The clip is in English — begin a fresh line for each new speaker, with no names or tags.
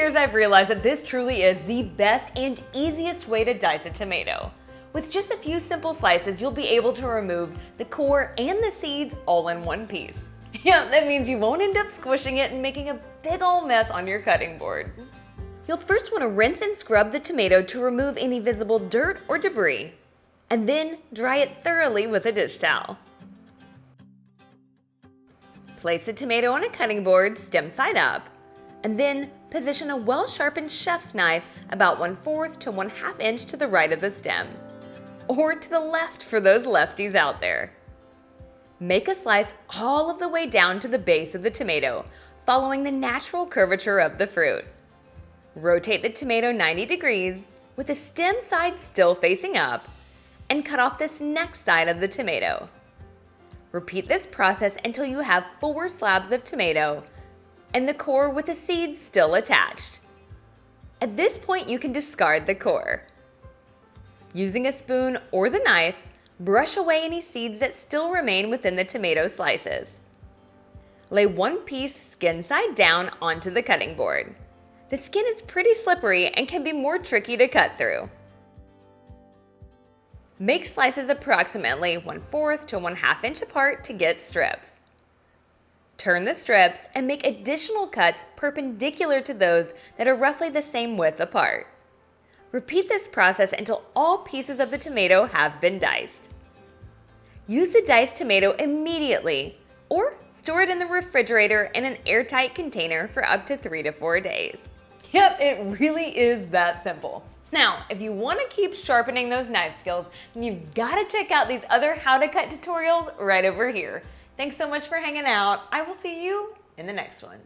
years, I've realized that this truly is the best and easiest way to dice a tomato. With just a few simple slices, you'll be able to remove the core and the seeds all in one piece. Yeah, that means you won't end up squishing it and making a big ol' mess on your cutting board. You'll first want to rinse and scrub the tomato to remove any visible dirt or debris, and then dry it thoroughly with a dish towel. Place the tomato on a cutting board, stem side up, and then position a well-sharpened chef's knife about 1/4 to 1/2 inch to the right of the stem, or to the left for those lefties out there. Make a slice all of the way down to the base of the tomato, following the natural curvature of the fruit. Rotate the tomato 90 degrees with the stem side still facing up, and cut off this next side of the tomato. Repeat this process until you have 4 slabs of tomato and the core with the seeds still attached. At this point, you can discard the core. Using a spoon or the knife, brush away any seeds that still remain within the tomato slices. Lay one piece skin side down onto the cutting board. The skin is pretty slippery and can be more tricky to cut through. Make slices approximately 1/4 to 1/2 inch apart to get strips. Turn the strips and make additional cuts perpendicular to those that are roughly the same width apart. Repeat this process until all pieces of the tomato have been diced. Use the diced tomato immediately, or store it in the refrigerator in an airtight container for up to 3 to 4 days. Yep, it really is that simple. Now, if you want to keep sharpening those knife skills, then you've got to check out these other how to cut tutorials right over here. Thanks so much for hanging out. I will see you in the next one.